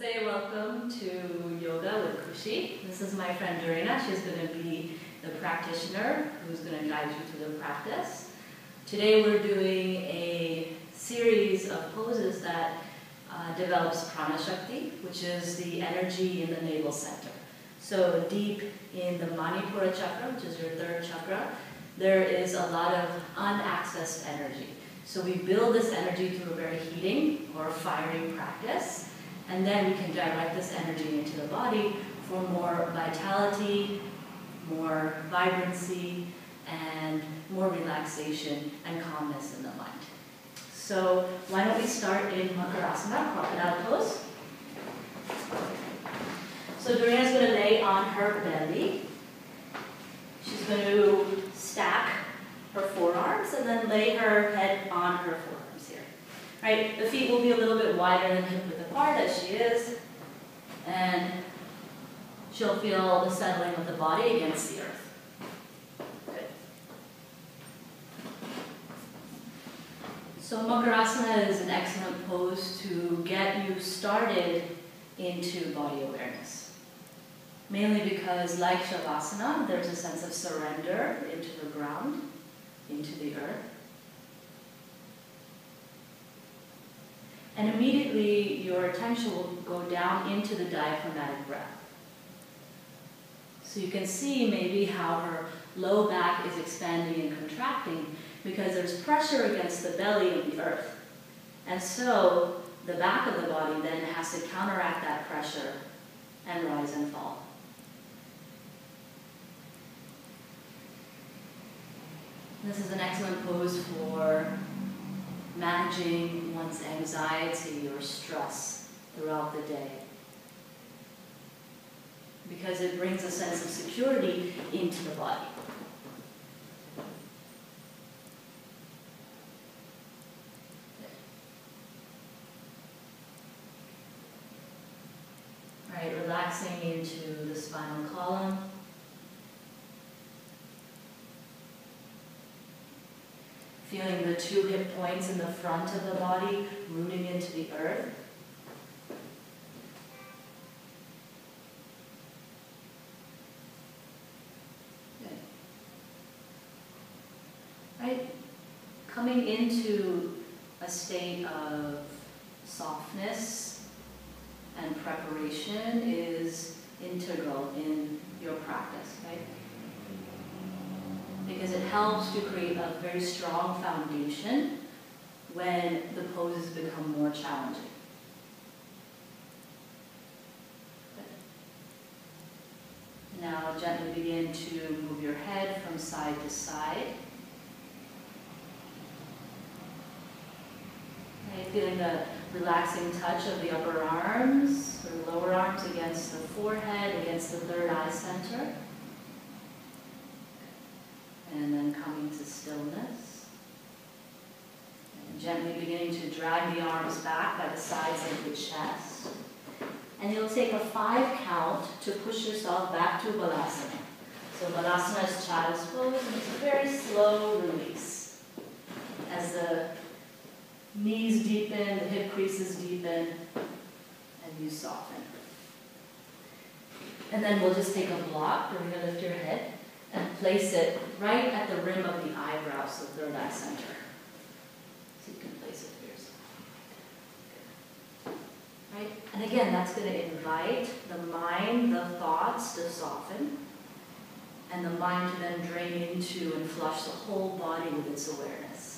Namaste, welcome to Yoga with Khushi. This is my friend Dorina. She's going to be the practitioner who's going to guide you through the practice. Today we're doing a series of poses that develops prana shakti, which is the energy in the navel center. So deep in the Manipura chakra, which is your third chakra, there is a lot of unaccessed energy. So we build this energy through a very heating or firing practice, and then we can direct this energy into the body for more vitality, more vibrancy, and more relaxation and calmness in the mind. So why don't we start in Makarasana, crocodile pose. So Dorina's going to lay on her belly. She's going to stack her forearms and then lay her head on her forearms here. Right? The feet will be a little bit wider than hip width apart as she is, and she'll feel the settling of the body against the earth. Good. So Makarasana is an excellent pose to get you started into body awareness. Mainly because, like Shavasana, there's a sense of surrender into the ground, into the earth. And immediately your attention will go down into the diaphragmatic breath. So you can see maybe how her low back is expanding and contracting because there's pressure against the belly of the earth. And so the back of the body then has to counteract that pressure and rise and fall. This is an excellent pose for managing one's anxiety or stress throughout the day, because it brings a sense of security into the body. All right, relaxing into the spinal column. Feeling the two hip points in the front of the body rooting into the earth. Good. Right? Coming into a state of softness and preparation is integral in your practice, right? Because it helps to create a very strong foundation when the poses become more challenging. Now gently begin to move your head from side to side. Okay, feeling the relaxing touch of the upper arms or lower arms against the forehead, against the third eye center. And then coming to stillness. And gently beginning to drag the arms back by the sides of the chest. And you'll take a 5 count to push yourself back to Balasana. So Balasana is child's pose, and it's a very slow release. As the knees deepen, the hip creases deepen, and you soften. And then we'll just take a block. We're going to lift your head and place it right at the rim of the eyebrows, the third eye center. So you can place it for yourself. Right? And again, that's going to invite the mind, the thoughts to soften, and the mind to then drain into and flush the whole body with its awareness.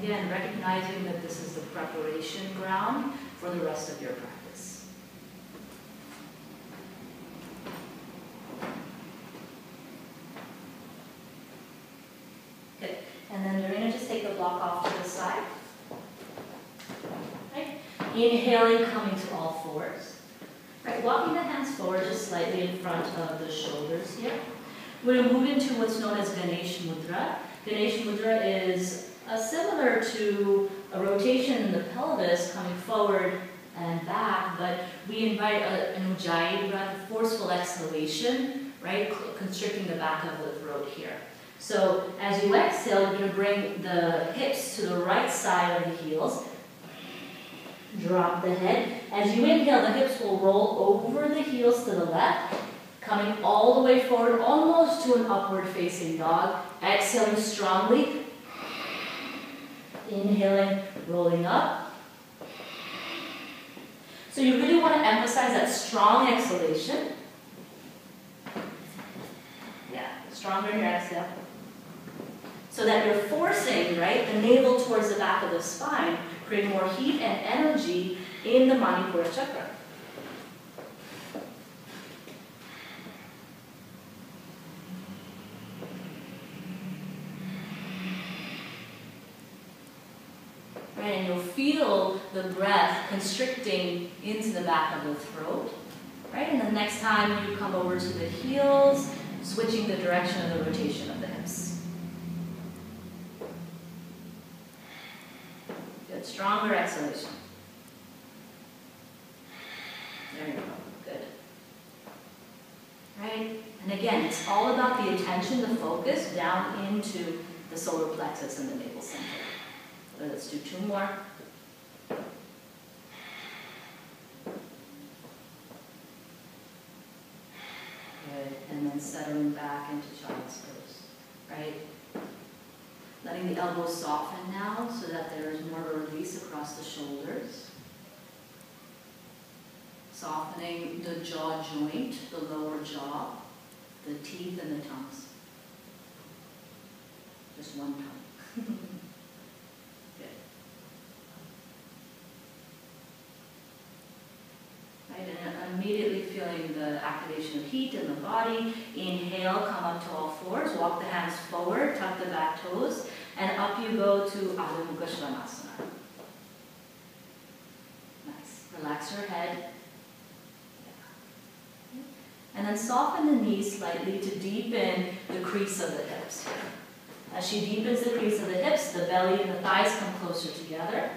Again, recognizing that this is the preparation ground for the rest of your practice. Good. And then Dorina, just take the block off to the side. Right. Inhaling, coming to all fours. Right. Walking the hands forward just slightly in front of the shoulders here. We're going to move into what's known as Ganesh Mudra. Ganesh Mudra is similar to a rotation in the pelvis coming forward and back, but we invite an ujjayi breath, forceful exhalation right? Constricting the back of the throat here. So as you exhale, you're going to bring the hips to the right side of the heels. Drop the head. As you inhale, the hips will roll over the heels to the left, coming all the way forward, almost to an upward facing dog. Exhaling strongly. Inhaling, rolling up. So you really want to emphasize that strong exhalation. Yeah, stronger in your exhale. So that you're forcing, right, the navel towards the back of the spine, creating more heat and energy in the Manipura chakra. Right, and you'll feel the breath constricting into the back of the throat. Right, and the next time you come over to the heels, switching the direction of the rotation of the hips. Good, stronger exhalation. There you go, good. Right, and again, it's all about the attention, the focus down into the solar plexus and the navel center. Let's do 2 more. Good, and then settling back into child's pose, right? Letting the elbows soften now so that there is more release across the shoulders. Softening the jaw joint, the lower jaw, the teeth and the tongues. Just one tongue. Good. Right, and immediately feeling the activation of heat in the body. Inhale, come up to all fours, walk the hands forward, tuck the back toes, and up you go to Adho Mukha Svanasana. Nice. Relax your head. Yeah. And then soften the knees slightly to deepen the crease of the hips here. As she deepens the crease of the hips, the belly and the thighs come closer together.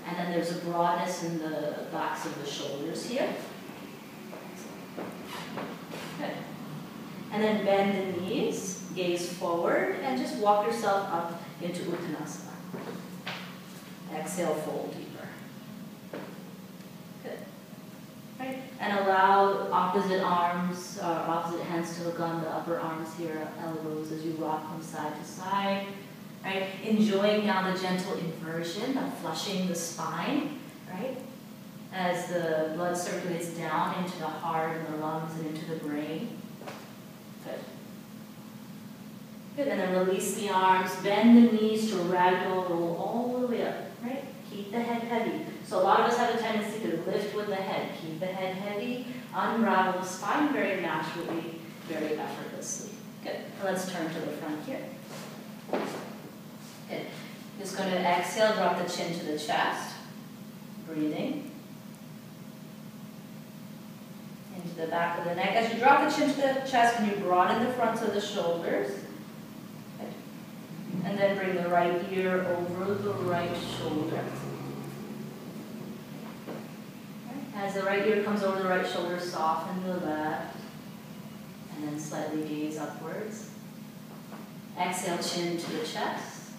And then there's a broadness in the backs of the shoulders here. Good. And then bend the knees, gaze forward, and just walk yourself up into Uttanasana. Exhale, fold deeper. Good. Right. And allow opposite arms, or opposite hands to hook on the upper arms here, elbows, as you rock from side to side. Right. Enjoying now the gentle inversion of flushing the spine, right? As the blood circulates down into the heart and the lungs and into the brain. Good. Good, and then release the arms, bend the knees to ragdoll, roll all the way up, right? Keep the head heavy. So a lot of us have a tendency to lift with the head. Keep the head heavy, unravel the spine very naturally, very effortlessly. Good, let's turn to the front here. Good, just going to exhale, drop the chin to the chest. Breathing. Into the back of the neck. As you drop the chin to the chest, can you broaden the fronts of the shoulders? And then bring the right ear over the right shoulder. As the right ear comes over the right shoulder, soften the left. And then slightly gaze upwards. Exhale, chin to the chest.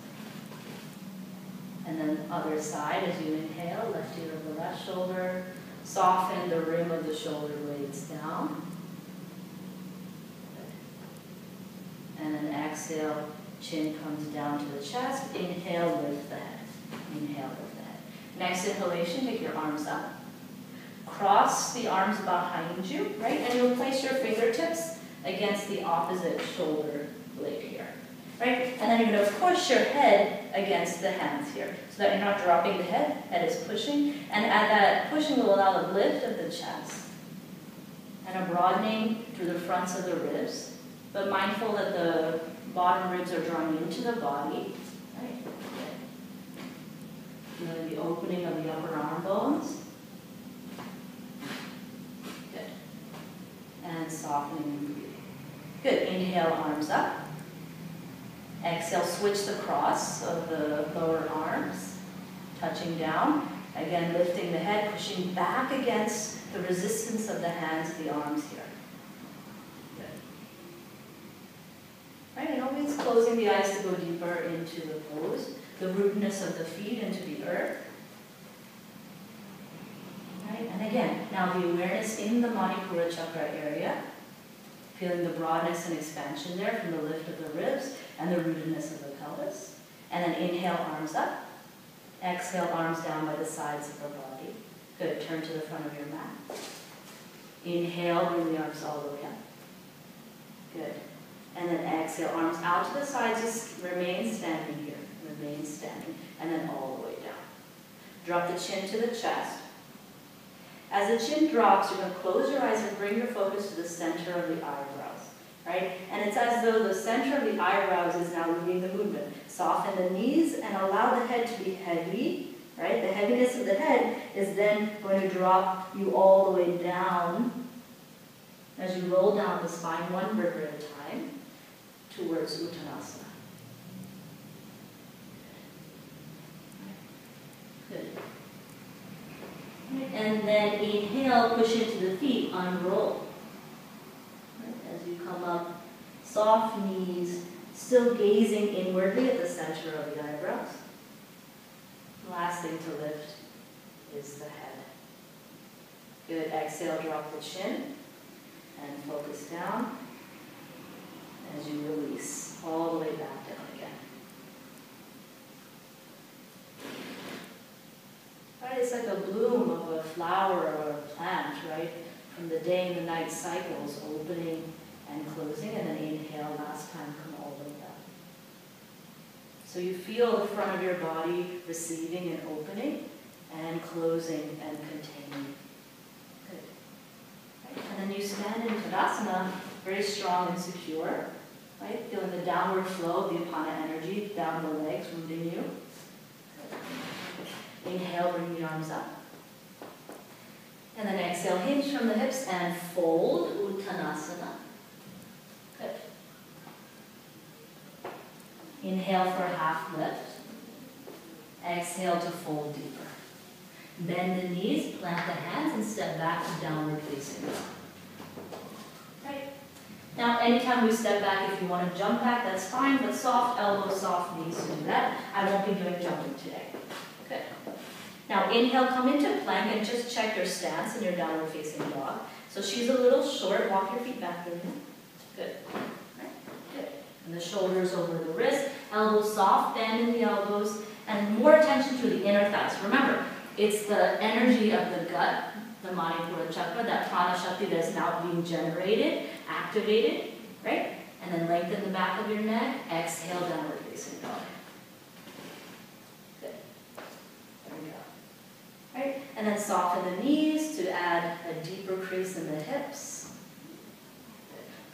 And then other side as you inhale, left ear over the left shoulder. Soften the rim of the shoulder blades down. And then exhale. Chin comes down to the chest. Inhale, lift the head. Inhale, lift the head. Next inhalation, take your arms up. Cross the arms behind you, right? And you'll place your fingertips against the opposite shoulder blade here, right? And then you're going to push your head against the hands here so that you're not dropping the head. Head is pushing. And at that pushing will allow the lift of the chest and a broadening through the fronts of the ribs, but mindful that the bottom ribs are drawing into the body, right? And then the opening of the upper arm bones. Good. And softening and breathing. Good. Inhale, arms up. Exhale, switch the cross of the lower arms, touching down. Again, lifting the head, pushing back against the resistance of the hands, the arms here. Good. Right? And always closing the eyes to go deeper into the pose. The rootedness of the feet into the earth. Right? And again, now the awareness in the Manipura chakra area. Feeling the broadness and expansion there from the lift of the ribs and the rootedness of the pelvis. And then inhale, arms up. Exhale, arms down by the sides of the body. Good. Turn to the front of your mat. Inhale, bring the arms all the way up. Good. And then exhale, arms out to the sides. Just remain standing here. Remain standing. And then all the way down. Drop the chin to the chest. As the chin drops, you're going to close your eyes and bring your focus to the center of the eyebrows. Right? And it's as though the center of the eyebrows is now leading the movement. Soften the knees and allow the head to be heavy. Right? The heaviness of the head is then going to drop you all the way down as you roll down the spine one vertebra at a time towards Uttanasana. Good. And then inhale, push into the feet, unroll. As you come up, soft knees, still gazing inwardly at the center of the eyebrows. Last thing to lift is the head. Good. Exhale, drop the chin and focus down as you release all the way back down again. Right, it's like a bloom of a flower or a plant, right? From the day and the night cycles, opening and closing, and then inhale, last time, come all the way down. So you feel the front of your body receiving and opening, and closing and containing. Good. Right? And then you stand in Tadasana, very strong and secure, right? Feeling the downward flow of the Apana energy down the legs, rooting you. Good. Inhale, bring the arms up. And then exhale, hinge from the hips and fold, Uttanasana. Good. Inhale for a half lift. Exhale to fold deeper. Bend the knees, plant the hands, and step back to downward facing dog. Right. Now, anytime we step back, if you want to jump back, that's fine, but soft elbows, soft knees to do that. I won't be doing jumping today. Good. Now, inhale, come into plank, and just check your stance in your downward facing dog. So she's a little short. Walk your feet back there. Good. Right. Good. And the shoulders over the wrist, elbows soft, bend in the elbows, and more attention to the inner thighs. Remember, it's the energy of the gut, the Manipura chakra, that prana shakti that's now being generated, activated, right? And then lengthen the back of your neck, exhale, downward facing dog. Good. There we go. Right? And then soften the knees to add a deeper crease in the hips.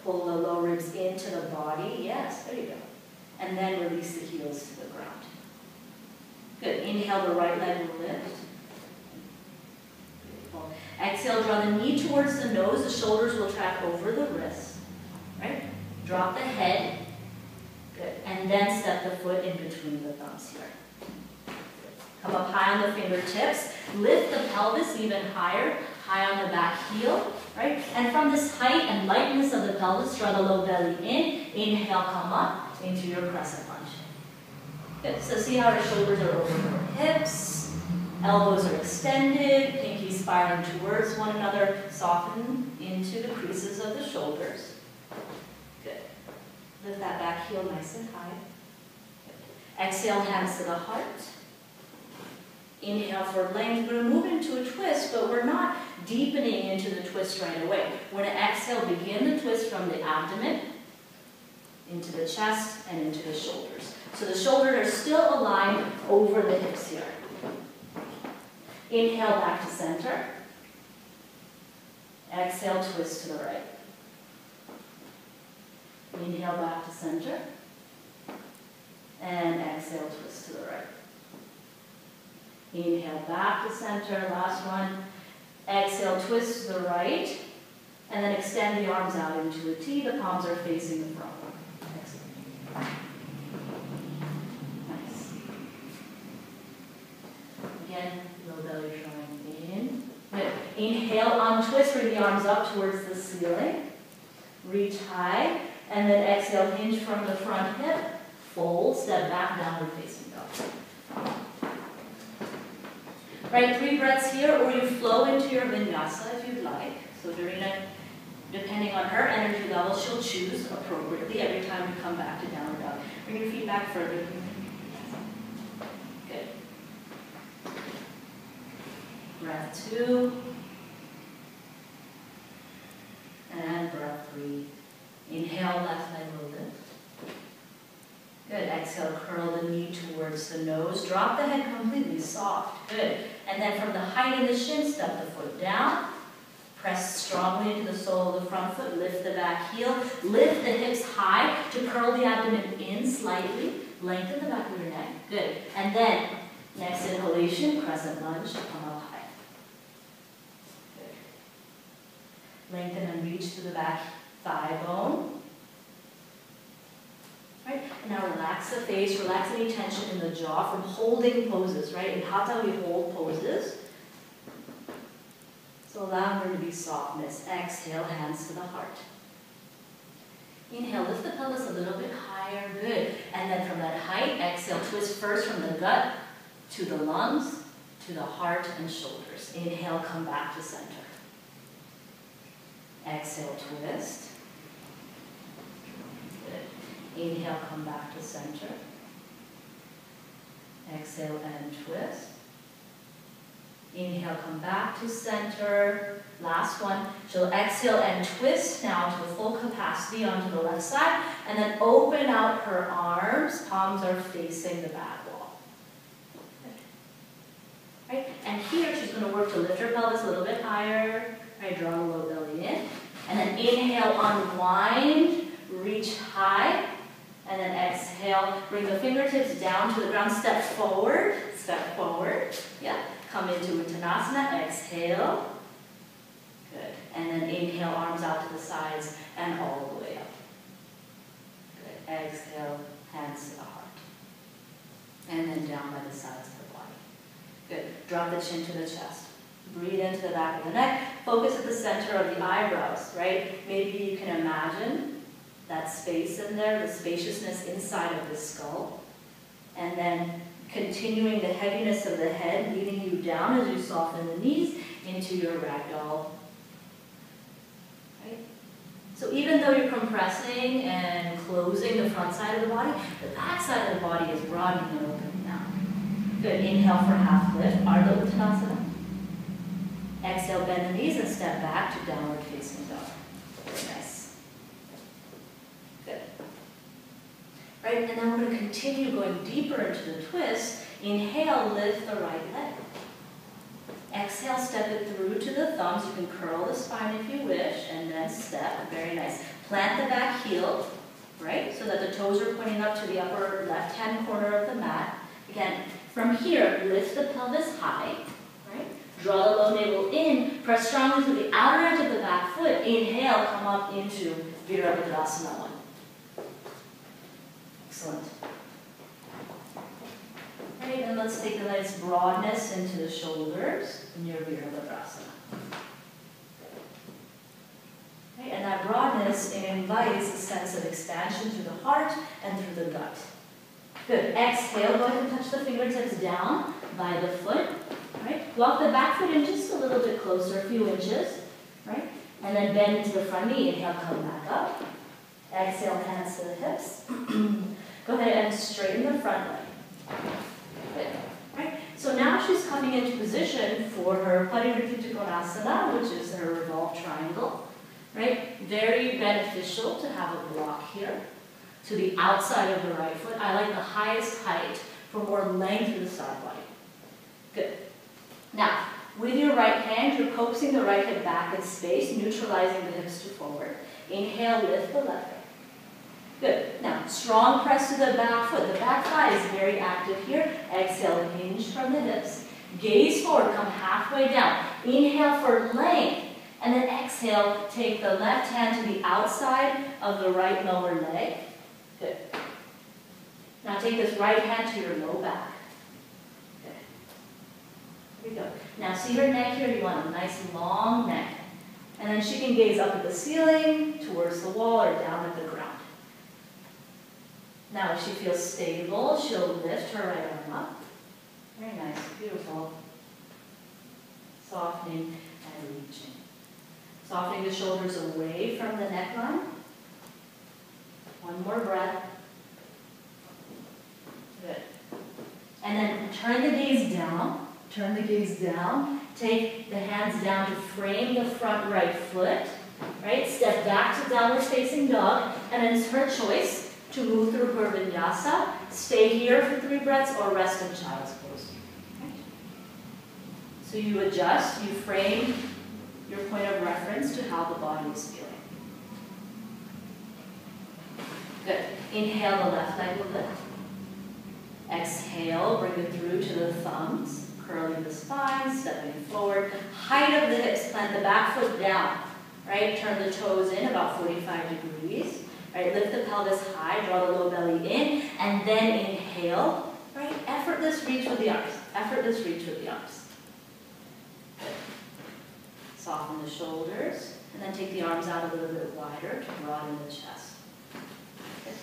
Pull the low ribs into the body. Yes, there you go. And then release the heels to the ground. Good. Inhale, the right leg will lift. Beautiful. Exhale, draw the knee towards the nose. The shoulders will track over the wrist. Right? Drop the head. Good. And then step the foot in between the thumbs here. Come up high on the fingertips. Lift the pelvis even higher, high on the back heel. Right? And from this height and lightness of the pelvis, draw the low belly in. Inhale, come up into your crescent lunge. Good. So see how our shoulders are over your hips, elbows are extended, pinkies spiraling towards one another, soften into the creases of the shoulders. Good. Lift that back heel nice and high. Good. Exhale, hands to the heart. Inhale for length. We're going to move into a twist, but we're not deepening into the twist right away. We're going to exhale, begin the twist from the abdomen into the chest and into the shoulders. So the shoulders are still aligned over the hips here. Inhale back to center. Exhale, twist to the right. Inhale back to center. And exhale, twist to the right. Inhale back to center, last one. Exhale, twist to the right. And then extend the arms out into a T. The palms are facing the front. Excellent. Nice. Again, low belly drawing in. Good. Inhale, untwist, bring the arms up towards the ceiling. Reach high. And then exhale, hinge from the front hip, fold, step back, downward facing dog. Right, 3 breaths here, or you flow into your vinyasa if you'd like. So Dorina, depending on her energy level, she'll choose appropriately every time you come back to downward dog. Bring your feet back further. Good. Breath 2. And breath 3. Inhale, left leg will lift. Good. Exhale, curl the knee towards the nose. Drop the head completely soft. Good. And then from the height of the shin, step the foot down. Press strongly into the sole of the front foot. Lift the back heel. Lift the hips high to curl the abdomen in slightly. Lengthen the back of your neck. Good. And then, next inhalation, crescent lunge to come up high. Good. Lengthen and reach to the back thigh bone. Right? And now relax the face, relax any tension in the jaw from holding poses, right? In Hatha we hold poses. So allow there to be softness. Exhale, hands to the heart. Inhale, lift the pelvis a little bit higher, good. And then from that height, exhale, twist first from the gut to the lungs, to the heart and shoulders. Inhale, come back to center. Exhale, twist. Good. Inhale, come back to center. Exhale and twist. Inhale, come back to center. Last one. She'll exhale and twist now to full capacity onto the left side. And then open out her arms. Palms are facing the back wall. Good. Right? And here she's going to work to lift her pelvis a little bit higher. Right? Draw the low belly in. And then inhale, unwind, reach high. And then exhale, bring the fingertips down to the ground. Step forward. Step forward. Yeah. Come into Uttanasana, exhale. Good. And then inhale, arms out to the sides and all the way up. Good. Exhale, hands to the heart. And then down by the sides of the body. Good. Drop the chin to the chest. Breathe into the back of the neck. Focus at the center of the eyebrows, right? Maybe you can imagine that space in there, the spaciousness inside of the skull. And then continuing the heaviness of the head, leading you down as you soften the knees into your ragdoll. Right? So even though you're compressing and closing the front side of the body, the back side of the body is broadening and opening now. Good. Inhale for half lift, Ardha Uttanasana. Exhale, bend the knees and step back to downward facing dog. Very nice. Good. Right, and then we're going to continue going deeper into the twist. Inhale, lift the right leg. Exhale, step it through to the thumbs. You can curl the spine if you wish, and then step. Very nice. Plant the back heel, right, so that the toes are pointing up to the upper left-hand corner of the mat. Again, from here, lift the pelvis high, right? Draw the low navel in. Press strongly to the outer edge of the back foot. Inhale, come up into Virabhadrasana 1. Excellent. Right, and let's take a nice broadness into the shoulders in your Virabhadrasana. Right, and that broadness invites a sense of expansion through the heart and through the gut. Good. Exhale, go ahead and touch the fingertips down by the foot. Right? Walk the back foot in just a little bit closer, a few inches. Right? And then bend into the front knee. Inhale, come back up. Exhale, hands to the hips. Go ahead and straighten the front leg. Good. Right? So now she's coming into position for her Parivrtti Konasana, which is her revolved triangle. Right? Very beneficial to have a block here to the outside of the right foot. I like the highest height for more length in the side body. Good. Now, with your right hand, you're coaxing the right hip back in space, neutralizing the hips to forward. Inhale, lift the left hip. Good. Now, strong press to the back foot. The back thigh is very active here. Exhale, hinge from the hips. Gaze forward, come halfway down. Inhale for length. And then exhale, take the left hand to the outside of the right lower leg. Good. Now take this right hand to your low back. Good. Here we go. Now see her neck here. You want a nice long neck. And then she can gaze up at the ceiling, towards the wall, or down at the ground. Now if she feels stable, she'll lift her right arm up. Very nice, beautiful. Softening and reaching. Softening the shoulders away from the neckline. One more breath. Good. And then turn the gaze down. Turn the gaze down. Take the hands down to frame the front right foot. Right? Step back to downward facing dog. And then it's her choice to move through her vinyasa. Stay here for 3 breaths or rest in child's pose. Right? So you adjust, you frame your point of reference to how the body is feeling. Good. Inhale, the left leg will lift. Exhale, bring it through to the thumbs, curling the spine, stepping forward. Height of the hips, plant the back foot down. Right? Turn the toes in about 45 degrees. Right? Lift the pelvis high, draw the low belly in, and then inhale. Right? Effortless reach with the arms. Effortless reach with the arms. Good. Soften the shoulders, and then take the arms out a little bit wider to broaden the chest. Good.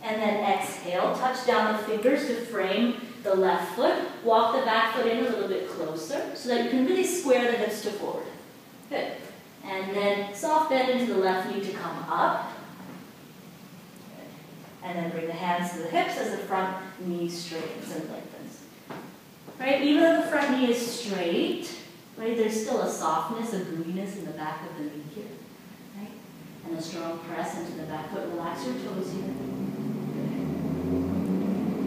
And then exhale, touch down the fingers to frame the left foot. Walk the back foot in a little bit closer so that you can really square the hips to forward. Good. And then soft bend into the left knee to come up. Good. And then bring the hands to the hips as the front knee straightens and lengthens. Right? Even though the front knee is straight, right, there's still a softness, a gooiness in the back of the knee here. Right? And a strong press into the back foot. Relax your toes here.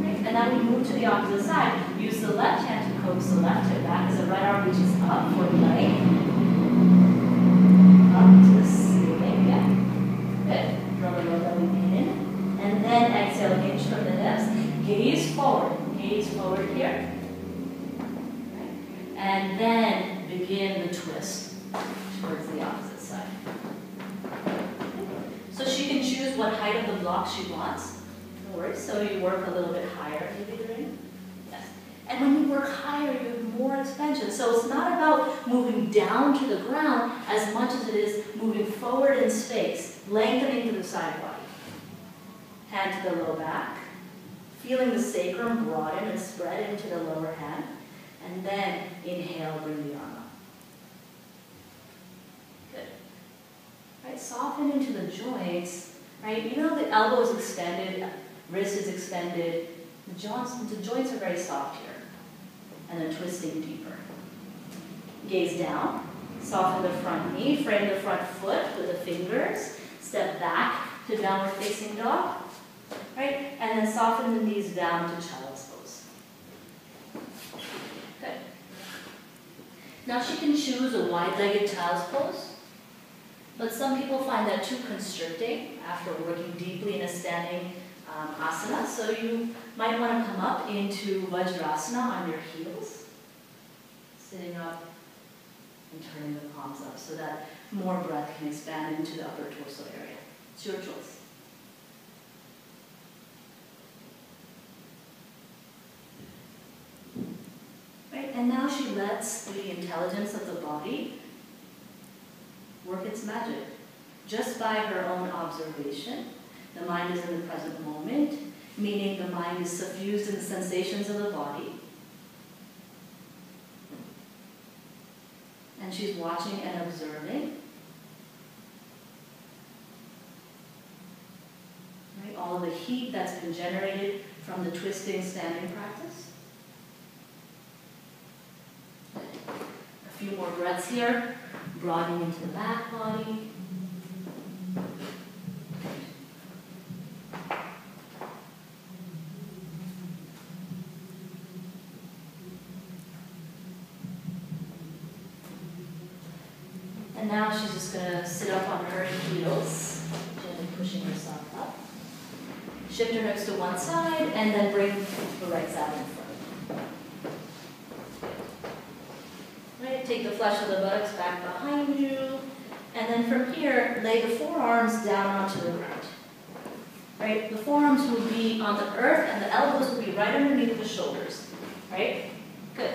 Right? And now we move to the opposite side. Use the left hand to coax the left hip back as the right arm reaches up for length. Up to the ceiling, yeah. Good. Draw the low belly in. And then exhale, hinge from the hips. Gaze forward. Gaze forward here. Right. And then begin the twist towards the opposite side. So she can choose what height of the block she wants. No worries. So you work a little bit higher, maybe, Doreen? Yes. And when you work higher, you have more expansion. So it's not about moving down to the ground as much as it is moving forward in space, lengthening to the side body. Hand to the low back, feeling the sacrum broaden and spread into the lower hand. And then inhale, bring the arm up. Good. Right, soften into the joints. Right, you know the elbow is extended, wrist is extended. The joints are very soft here. And then twisting deeper. Gaze down. Soften the front knee. Frame the front foot with the fingers. Step back to downward facing dog. Right, and then soften the knees down to child's pose. Good. Now she can choose a wide-legged child's pose, but some people find that too constricting after working deeply in a standing asana. So you might want to come up into Vajrasana on your heels, sitting up and turning the palms up so that more breath can expand into the upper torso area. It's your choice. Right, and now she lets the intelligence of the body work its magic. Just by her own observation, the mind is in the present moment, meaning the mind is suffused in the sensations of the body. And she's watching and observing. Right, all of the heat that's been generated from the twisting standing practice. A few more breaths here, broadening into the back body. And now she's just going to sit up on her heels, gently pushing herself up. Shift her hips to one side, and then bring the right side in front. Right, take the flesh of the buttocks back behind you, and then from here, lay the forearms down onto the ground. Right, the forearms will be on the earth, and the elbows will be right underneath the shoulders. Right, good.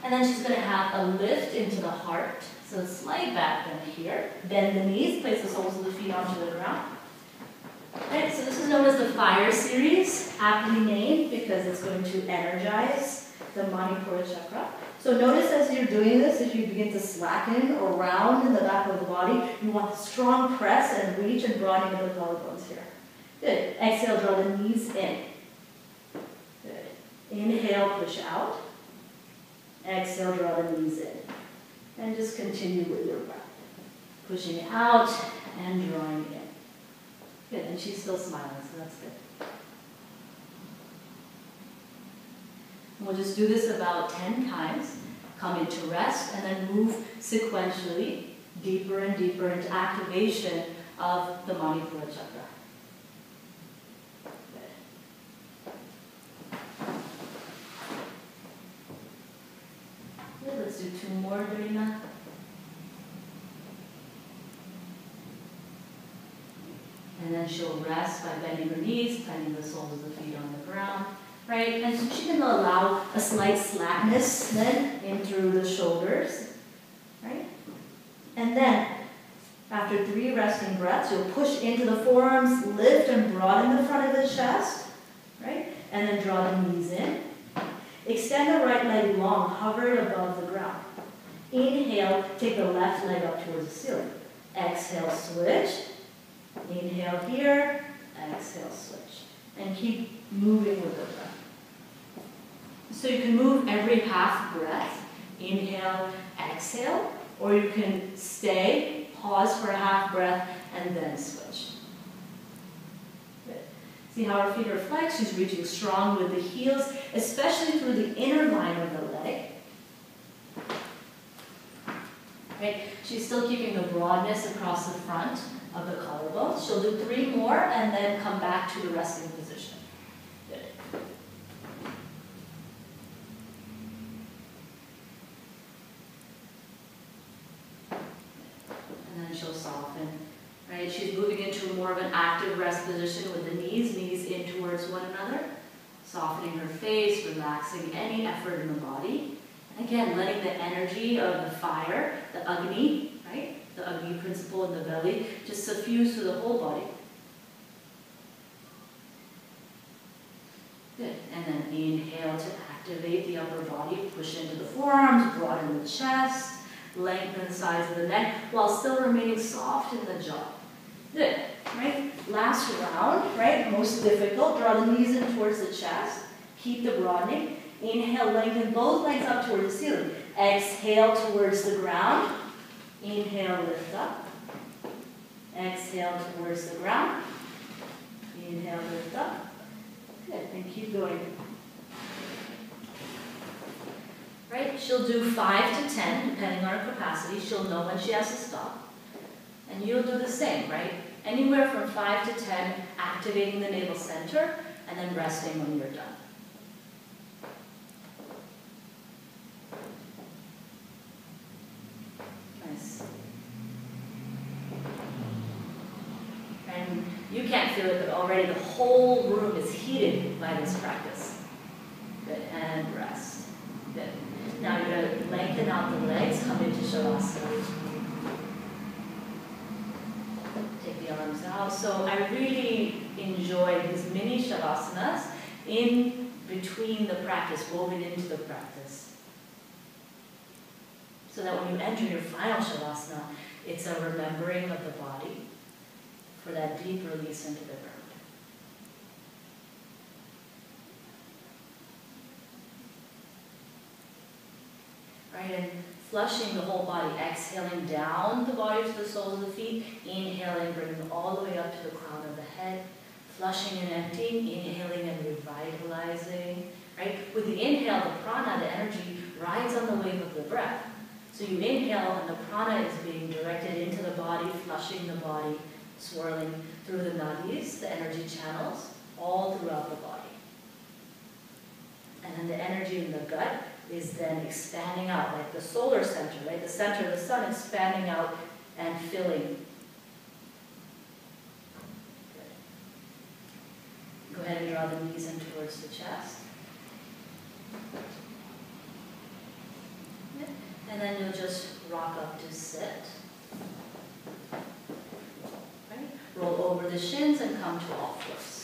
And then she's going to have a lift into the heart. So slight back bend here. Bend the knees, place the soles of the feet onto the ground. Right, so this is known as the fire series, aptly named because it's going to energize the Manipura chakra. So notice as you're doing this, as you begin to slacken or round in the back of the body, you want the strong press and reach and broadening of the collarbones here. Good. Exhale, draw the knees in. Good. Inhale, push out. Exhale, draw the knees in. And just continue with your breath. Pushing out and drawing in. Good, and she's still smiling, so that's good. We'll just do this about 10 times. Come into rest and then move sequentially deeper and deeper into activation of the Manipura chakra. Good, let's do 2 more, Dorina. And then she'll rest by bending her knees, planting the soles of the feet on the ground, right? And so she can allow a slight slackness then in through the shoulders, right? And then, after 3 resting breaths, you'll push into the forearms, lift and broaden the front of the chest, right? And then draw the knees in. Extend the right leg long, hover it above the ground. Inhale, take the left leg up towards the ceiling. Exhale, switch. Inhale here, exhale, switch. And keep moving with the breath. So you can move every half breath. Inhale, exhale, or you can stay, pause for a half breath, and then switch. Good. See how her feet are flexed? She's reaching strong with the heels, especially through the inner line of the leg. Right? She's still keeping the broadness across the front of the collarbones. She'll do 3 more and then come back to the resting position. Good. And then she'll soften. Right? She's moving into more of an active rest position with the knees in towards one another. Softening her face, relaxing any effort in the body. And again, letting the energy of the fire, the Agni, right? The Agni principle in the belly, just suffuse through the whole body. Good. And then inhale to activate the upper body. Push into the forearms, broaden the chest, lengthen the sides of the neck, while still remaining soft in the jaw. Good. Right? Last round, right? Most difficult. Draw the knees in towards the chest. Keep the broadening. Inhale, lengthen both legs up towards the ceiling. Exhale towards the ground. Inhale, lift up. Exhale towards the ground. Inhale, lift up. Good, and keep going. Right, she'll do 5 to 10, depending on her capacity. She'll know when she has to stop. And you'll do the same, right? Anywhere from 5 to 10, activating the navel center, and then resting when you're done. And you can't feel it, but already the whole room is heated by this practice. Good, and rest. Good. Now you're going to lengthen out the legs, come into Shavasana. Take the arms out. So I really enjoy these mini Shavasanas in between the practice, woven into the practice. So that when you enter your final Shavasana, it's a remembering of the body for that deep release into the ground. Right, and flushing the whole body, exhaling down the body to the soles of the feet, inhaling, bringing all the way up to the crown of the head, flushing and emptying, inhaling and revitalizing. Right, with the inhale, the prana, the energy, rides on the wave of the breath. So you inhale and the prana is being directed into the body, flushing the body, swirling through the nadis, the energy channels, all throughout the body. And then the energy in the gut is then expanding out, like the solar center, right? The center of the sun expanding out and filling. Good. Go ahead and draw the knees in towards the chest. And then you'll just rock up to sit. Right? Roll over the shins and come to all fours.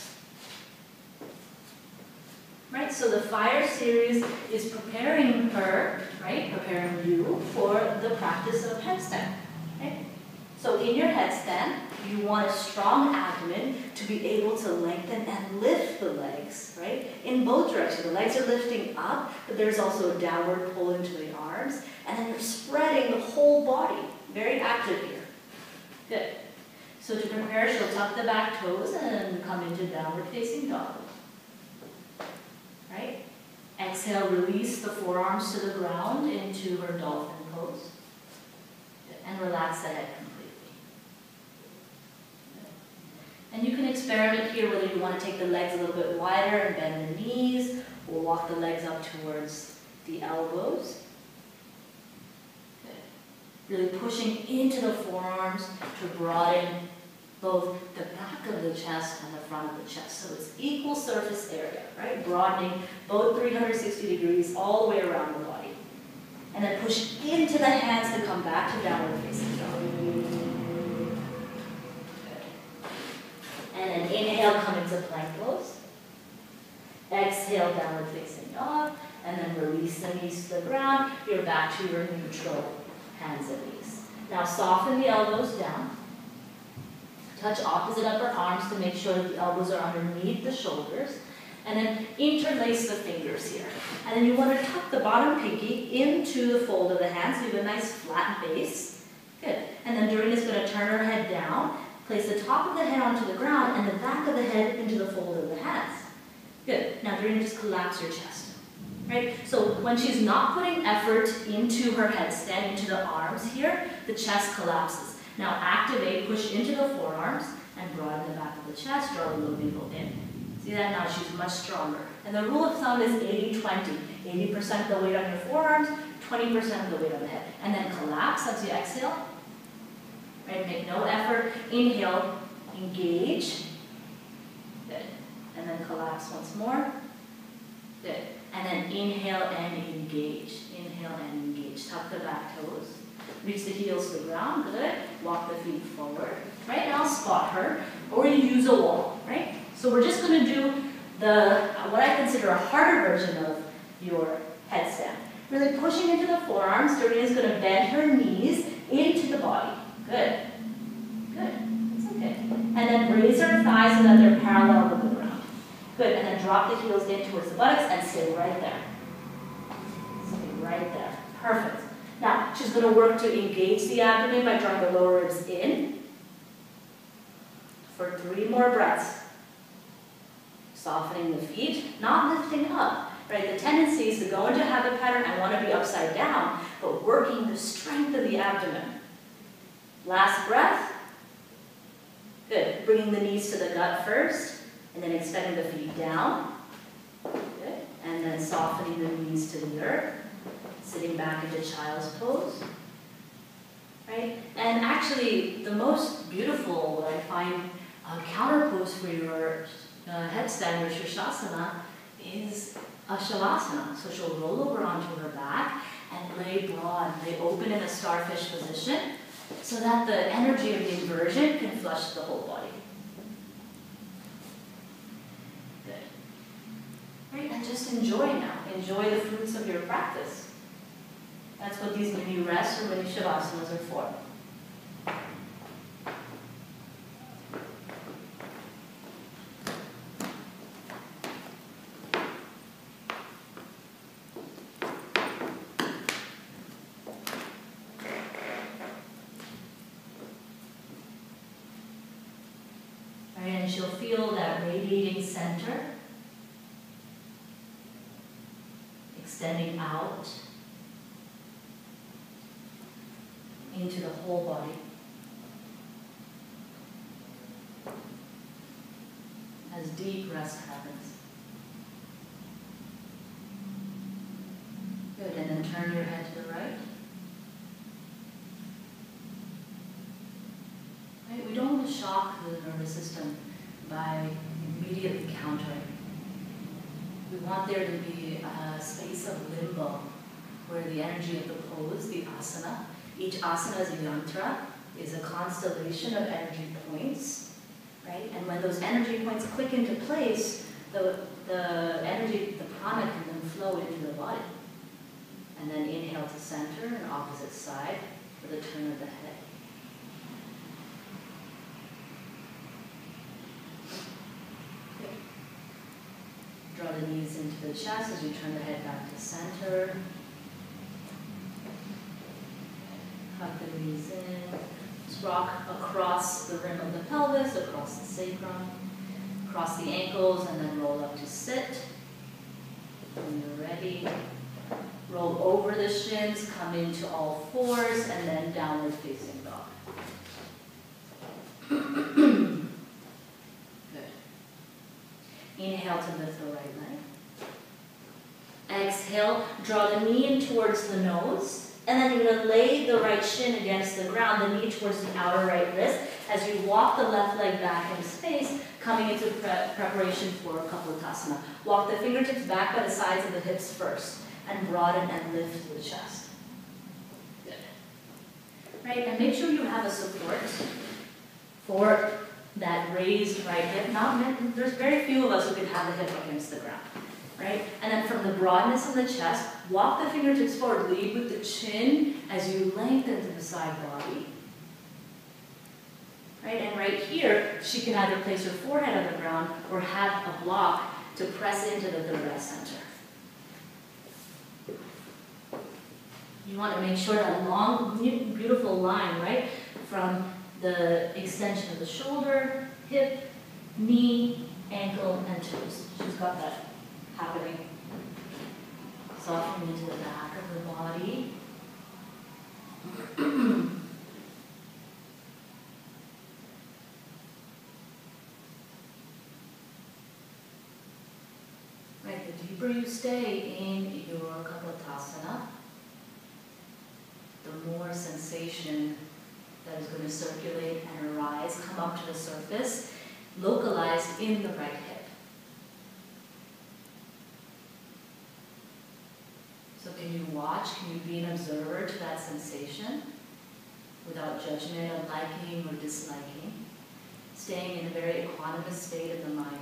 Right, so the fire series is preparing her, right, preparing you for the practice of headstand. Okay? So in your headstand, you want a strong abdomen to be able to lengthen and lift the legs, right, in both directions. The legs are lifting up, but there's also a downward pull into the arms, and then you're spreading the whole body. Very active here. Good. So to prepare, she'll tuck the back toes and then come into downward facing dog. Right? Exhale, release the forearms to the ground into her dolphin pose. And relax the head completely. And you can experiment here whether you want to take the legs a little bit wider and bend the knees, or walk the legs up towards the elbows. Good. Really pushing into the forearms to broaden both the back of the chest and the front of the chest. So it's equal surface area, right? Broadening both 360 degrees all the way around the body. And then push into the hands to come back to downward facing dog. And then inhale, come into plank pose. Exhale, downward facing dog. And then release the knees to the ground. You're back to your neutral hands and knees. Now soften the elbows down. Touch opposite upper arms to make sure that the elbows are underneath the shoulders. And then interlace the fingers here. And then you want to tuck the bottom pinky into the fold of the hands. So you have a nice flat base. Good. And then Doreena's going to turn her head down. Place the top of the head onto the ground and the back of the head into the fold of the hands. Good. Now Doreen, just collapse your chest. Right? So when she's not putting effort into her headstand, into the arms here, the chest collapses. Now activate, push into the forearms and broaden the back of the chest, draw the low navel in. See that? Now she's much stronger. And the rule of thumb is 80-20. 80% of the weight on your forearms, 20% of the weight on the head. And then collapse as you exhale. Right? Make no effort. Inhale, engage. Good. And then collapse once more. Good. And then inhale and engage. Inhale and engage. Tuck the back toes. Reach the heels to the ground. Good. Walk the feet forward. Right? Now spot her. Or you use a wall. Right? So we're just going to do what I consider a harder version of your headstand. Really pushing into the forearms. Doreen is going to bend her knees into the body. Good. Good. That's okay. And then raise her thighs so that they're parallel with the ground. Good. And then drop the heels in towards the buttocks and stay right there. Stay right there. Perfect. Now, she's going to work to engage the abdomen by drawing the lower ribs in. For 3 more breaths. Softening the feet, not lifting up. Right? The tendency is to go into habit pattern, I want to be upside down, but working the strength of the abdomen. Last breath. Good. Bringing the knees to the gut first, and then extending the feet down. Good. And then softening the knees to the earth. Sitting back into child's pose. Right? And actually, the most beautiful, what I find, counter pose for your headstand or Shirshasana is a Shavasana. So she'll roll over onto her back and lay broad, lay open in a starfish position, so that the energy of the inversion can flush the whole body. Good. Right, and just enjoy now. Enjoy the fruits of your practice. That's what these mini rests or mini Shavasanas are for. And she'll feel that radiating center, extending out into the whole body. As deep rest happens. Good, and then turn your head to the right. Right? We don't want to shock the nervous system by immediately countering. We want there to be a space of limbo where the energy of the pose, the asana, each asana is a yantra, is a constellation of energy points right? And when those energy points click into place, the energy, the prana can then flow into the body. And then inhale to center and opposite side for the turn of the head. Good. Draw the knees into the chest as you turn the head back to center. Hug the knees in. Just rock across the rim of the pelvis, across the sacrum, across the ankles, and then roll up to sit. When you're ready, roll over the shins, come into all fours, and then downward facing dog. Good. Inhale to lift the right leg. Exhale, draw the knee in towards the nose. And then you're going to lay the right shin against the ground, the knee towards the outer right wrist, as you walk the left leg back into space, coming into preparation for Kapalatasana. Walk the fingertips back by the sides of the hips first, and broaden and lift the chest. Good. Right, and make sure you have a support for that raised right hip. There's very few of us who can have the hip against the ground. Right? And then from the broadness of the chest, walk the fingertips forward. Lead with the chin as you lengthen to the side body. Right? And right here, she can either place her forehead on the ground or have a block to press into the third eye center. You want to make sure that long, beautiful line, right? From the extension of the shoulder, hip, knee, ankle, and toes. She's got that happening. Softening into the back of the body. Right, the deeper you stay in your Kapalatasana, the more sensation that is going to circulate and arise, come up to the surface, localized in the right hip. So can you watch, can you be an observer to that sensation without judgment of liking or disliking, staying in a very equanimous state of the mind.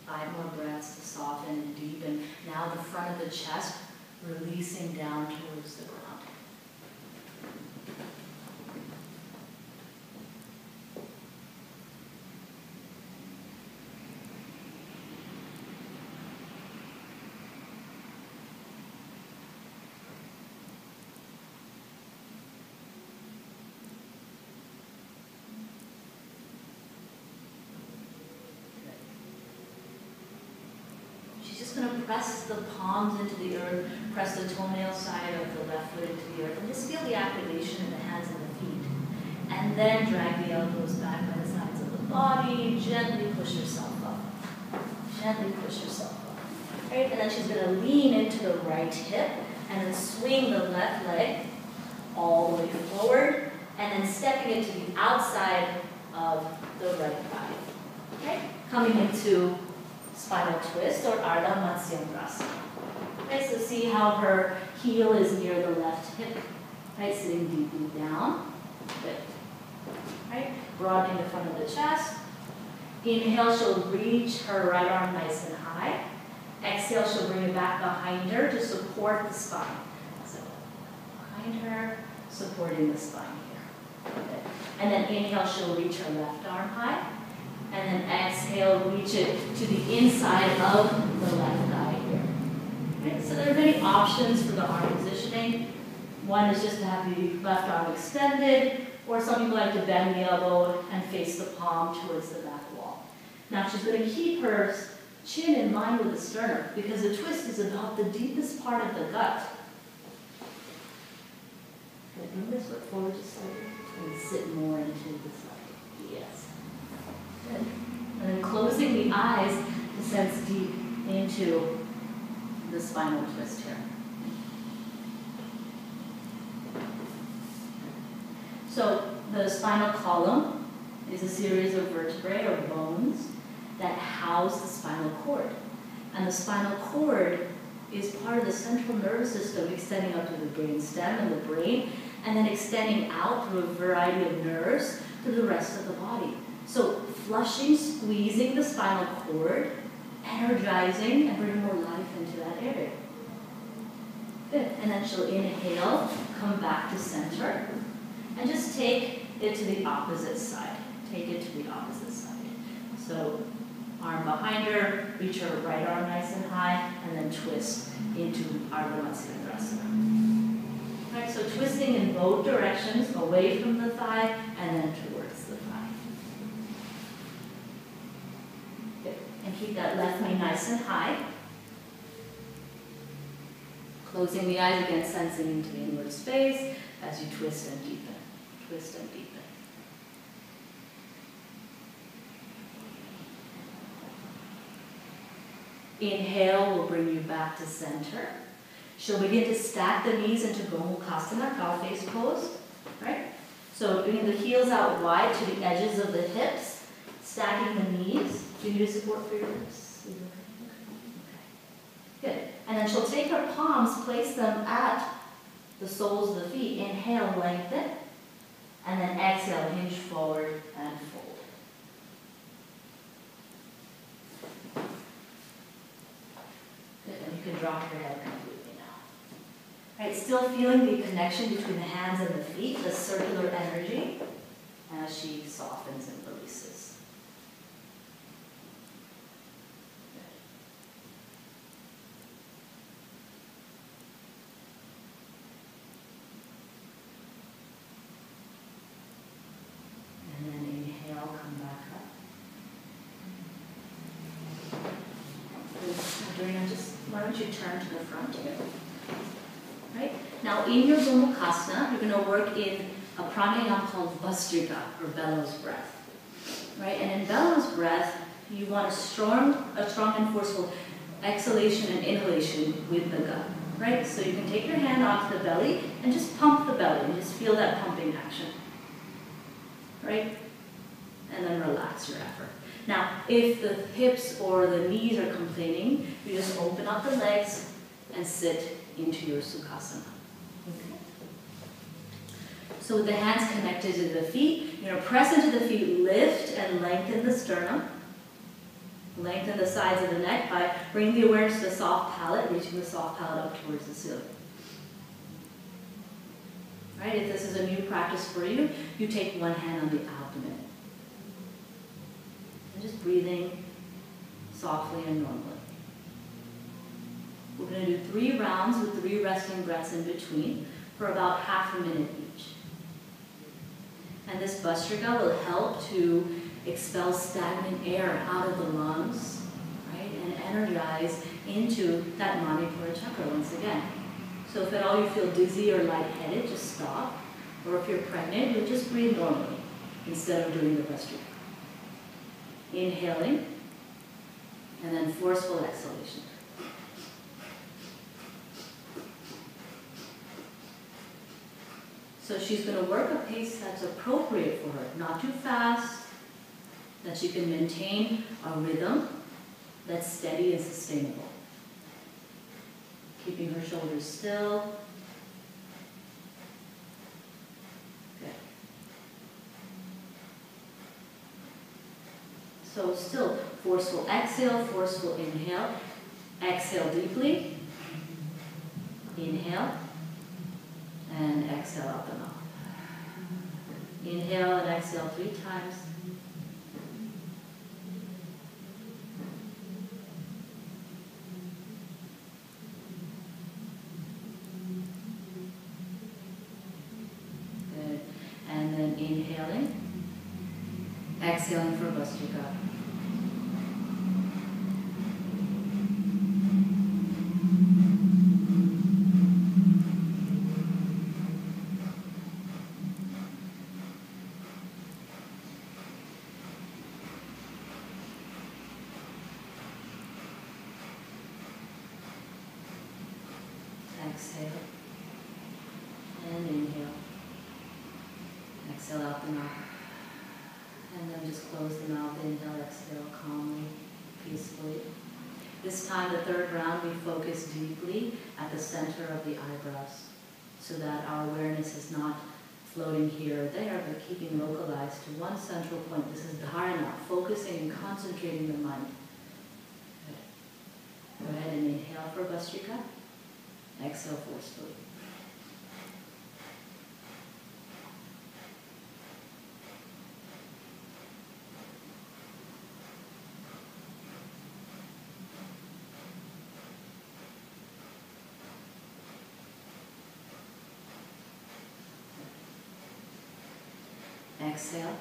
5 more breaths to soften and deepen. Now the front of the chest releasing down towards the ground. Going to press the palms into the earth, press the toenail side of the left foot into the earth, and just feel the activation in the hands and the feet. And then drag the elbows back by the sides of the body, gently push yourself up. Gently push yourself up. Right? And then she's going to lean into the right hip, and then swing the left leg all the way forward, and then stepping into the outside of the right thigh. Okay? Coming into spinal twist or Ardha Matsyendrasana. Okay, so see how her heel is near the left hip, right? Sitting deeply down. Good. Right? Broadening the front of the chest. Inhale, she'll reach her right arm nice and high. Exhale, she'll bring it back behind her to support the spine. So behind her, supporting the spine here. Good. And then inhale, she'll reach her left arm high. And then exhale, reach it to the inside of the left thigh here. Right? So there are many options for the arm positioning. One is just to have the left arm extended, or some people like to bend the elbow and face the palm towards the back wall. Now she's going to keep her chin in line with the sternum because the twist is about the deepest part of the gut. Can I bring this foot forward just slightly and sit more into the side? Yes. Good. And then closing the eyes to sense deep into the spinal twist here. So the spinal column is a series of vertebrae or bones that house the spinal cord. And the spinal cord is part of the central nervous system extending up to the brain stem, and the brain and then extending out through a variety of nerves through the rest of the body. So flushing, squeezing the spinal cord, energizing, and bringing more life into that area. Good. And then she'll inhale, come back to center, and just take it to the opposite side. Take it to the opposite side. So arm behind her, reach her right arm nice and high, and then twist into Ardha Matsyendrasana. All right, so twisting in both directions, away from the thigh, and then towards the thigh. Good. And keep that left knee nice and high. Closing the eyes again, sensing into the inward space as you twist and deepen. Twist and deepen. Inhale will bring you back to center. She'll begin to stack the knees into Gomukhasana, cow face pose. Right? So bringing the heels out wide to the edges of the hips, stacking the knees. Do you need support for your hips? Okay. Good. And then she'll take her palms, place them at the soles of the feet. Inhale, lengthen. And then exhale, hinge forward and fold. Good, and you can drop your head completely now. All right, still feeling the connection between the hands and the feet, the circular energy, as she softens and releases. And then inhale, come back up. Why don't you turn to the front here? Right? Now in your Gomukhasana, you're going to work in a pranayama called Vastrika, or bellows breath. Right? And in bellows breath, you want a strong and forceful exhalation and inhalation with the gut. Right? So you can take your hand onto the belly and just pump the belly and just feel that pumping action. Right? And then relax your effort. Now, if the hips or the knees are complaining, you just open up the legs and sit into your Sukhasana. Okay. So with the hands connected to the feet, you're going to press into the feet, lift and lengthen the sternum. Lengthen the sides of the neck by bringing the awareness to the soft palate, reaching the soft palate up towards the ceiling. Right? If this is a new practice for you, you take one hand on the abdomen. And just breathing softly and normally. We're going to do 3 rounds with 3 resting breaths in between for about half a minute each. And this Vastrika will help to expel stagnant air out of the lungs, right, and energize into that Manipura chakra once again. So if at all you feel dizzy or lightheaded, just stop. Or if you're pregnant, you'll just breathe normally instead of doing the Vastrika. Inhaling, and then forceful exhalation. So she's going to work a pace that's appropriate for her, not too fast, that she can maintain a rhythm that's steady and sustainable. Keeping her shoulders still. Good. So still, forceful exhale, forceful inhale. Exhale deeply. Inhale. And exhale out the mouth. Inhale and exhale 3 times. Good. And then inhaling. Exhaling for Vastrika. Exhale and inhale. Exhale out the mouth. And then just close the mouth. Inhale, exhale calmly, peacefully. This time, the 3rd round, we focus deeply at the center of the eyebrows. so that our awareness is not floating here or there, but keeping localized to one central point. This is dharana, focusing and concentrating the mind. Good. Go ahead and inhale for Bhastrika. Exhale forcefully. Exhale,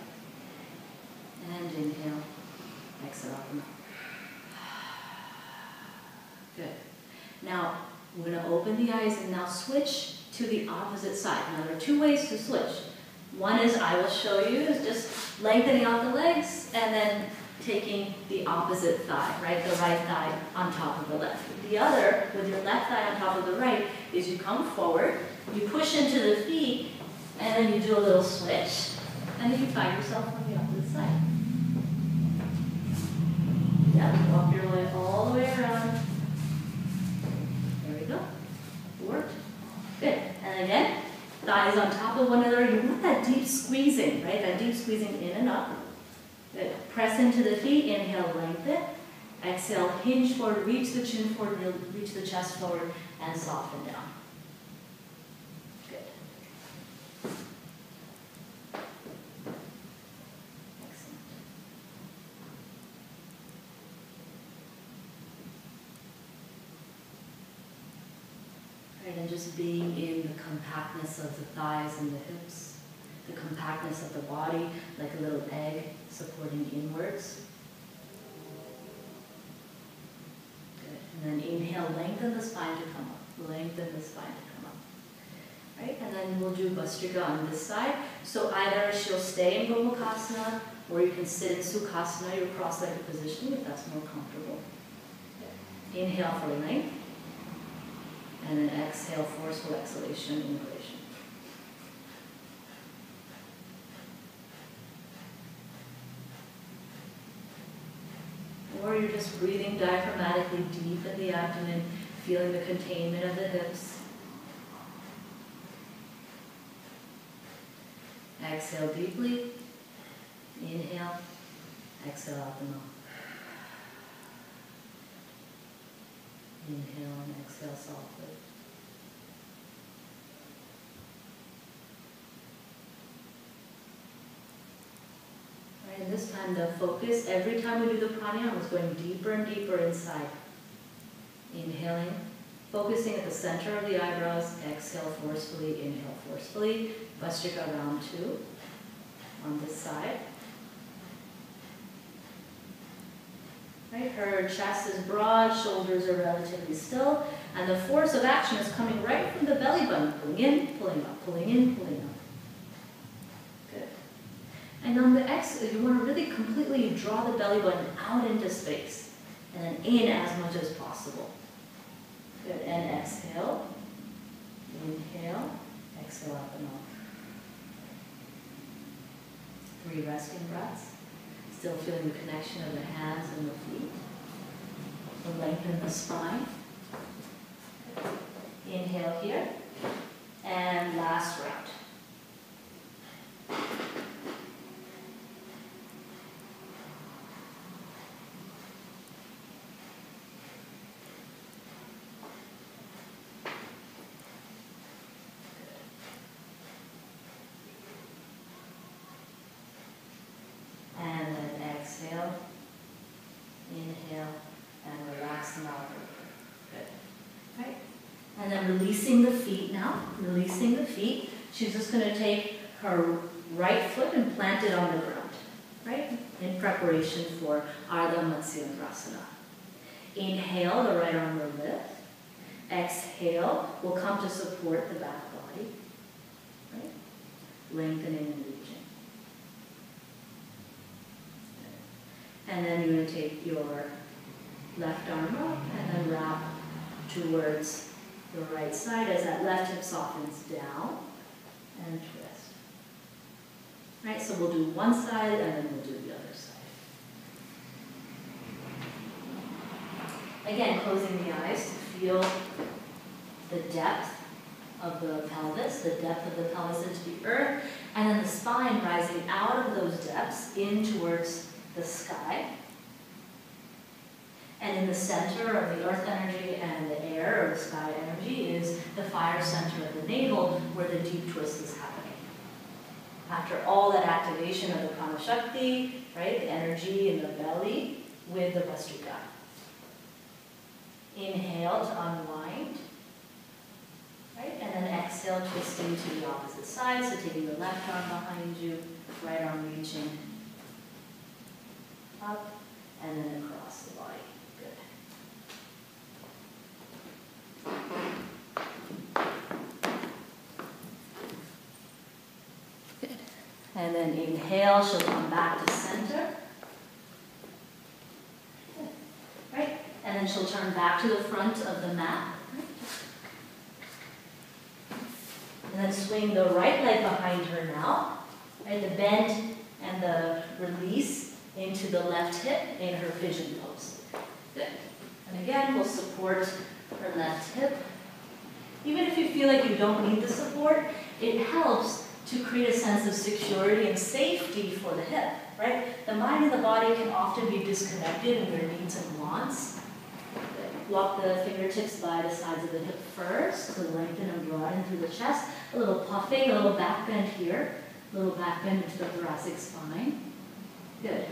and inhale, exhale out the mouth. Good. Now, we're going to open the eyes and now switch to the opposite side. Now, there are two ways to switch. One is, I will show you, is just lengthening out the legs and then taking the opposite thigh, right? The right thigh on top of the left. The other, with your left thigh on top of the right, is you come forward, you push into the feet, and then you do a little switch. And then you find yourself on the opposite side. Yeah, walk your way all the way around. There we go. Worked. Good. And again, thighs on top of one another. You want that deep squeezing, right? That deep squeezing in and up. Good. Press into the feet. Inhale, lengthen. Exhale, hinge forward, reach the chin forward, reach the chest forward, and soften down. And just being in the compactness of the thighs and the hips, the compactness of the body, like a little egg supporting inwards. Good. And then inhale, lengthen the spine to come up. Lengthen the spine to come up. Right? And then we'll do Bhastrika on this side. So either she'll stay in Gomukhasana, or you can sit in Sukhasana, your cross-legged position, if that's more comfortable. Good. Inhale for length. And then exhale, forceful exhalation, inhalation. Or you're just breathing diaphragmatically deep in the abdomen, feeling the containment of the hips. Exhale deeply. Inhale. Exhale out the mouth. Inhale and exhale softly. Right, and this time the focus, every time we do the pranayama, is going deeper and deeper inside. Inhaling, focusing at the center of the eyebrows. Exhale forcefully, inhale forcefully. Bhastrika round 2 on this side. Right, her chest is broad, shoulders are relatively still, and the force of action is coming right from the belly button, pulling in, pulling up, pulling in, pulling up. Good. And on the exhale, you want to really completely draw the belly button out into space, and then in as much as possible. Good, and exhale, inhale, exhale out the mouth. 3 resting breaths. Still feeling the connection of the hands and the feet. We'll lengthen the spine. Inhale here. And last round. Exhale, inhale, and relax the mouth. Good. Right? And then releasing the feet now. Releasing the feet. She's just going to take her right foot and plant it on the ground. Right? In preparation for Ardha Matsyendrasana. Inhale, the right arm will lift. Exhale, will come to support the back body. Right? Lengthening and reaching. And then you're going to take your left arm up and then wrap towards the right side as that left hip softens down and twist. Right, so we'll do one side and then we'll do the other side. Again, closing the eyes to feel the depth of the pelvis, the depth of the pelvis into the earth, and then the spine rising out of those depths in towards the sky. And in the center of the earth energy and the air or the sky energy is the fire center of the navel, where the deep twist is happening. After all that activation of the prana shakti, right, the energy in the belly with the Vastrika. Inhale to unwind, right, and then exhale, twisting to the opposite side. So taking the left arm behind you, right arm reaching up, and then across the body. Good. And then inhale, she'll come back to center. Good. Right? And then she'll turn back to the front of the mat. And then swing the right leg behind her now. Right? The bend and the release into the left hip in her pigeon pose. Good. And again, we'll support her left hip. Even if you feel like you don't need the support, it helps to create a sense of security and safety for the hip, right? The mind and the body can often be disconnected in their needs and wants. Walk the fingertips by the sides of the hip first to lengthen and broaden through the chest. A little puffing, a little back bend here. A little back bend into the thoracic spine. Good.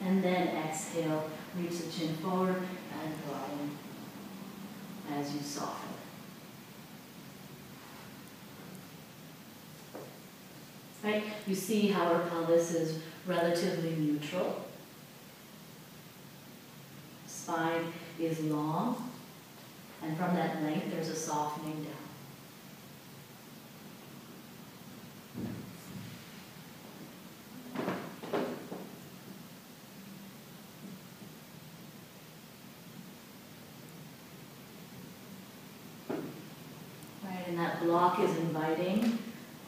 And then exhale, reach the chin forward and broaden as you soften. Right? You see how our pelvis is relatively neutral. Spine is long, and from that length there's a softening down. Right, and that block is inviting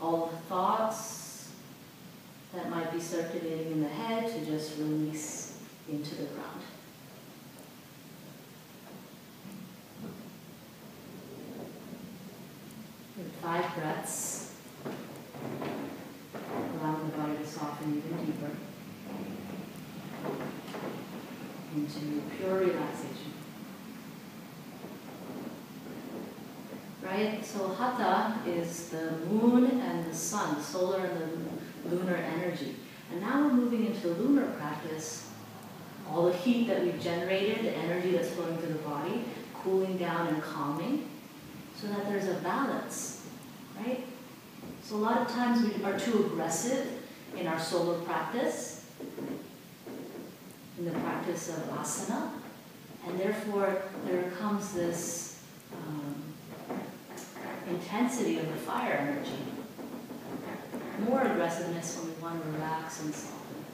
all the thoughts that might be circulating in the head to just release into the ground. With 5 breaths, allowing the body to soften even deeper into pure relaxation. Right? So Hatha is the moon and the sun, solar and the lunar energy. And now we're moving into the lunar practice. All the heat that we've generated, the energy that's flowing through the body, cooling down and calming, so that there's a balance, right? So a lot of times we are too aggressive in our solar practice, in the practice of asana, and therefore there comes this intensity of the fire energy. More aggressiveness when we want to relax and soften.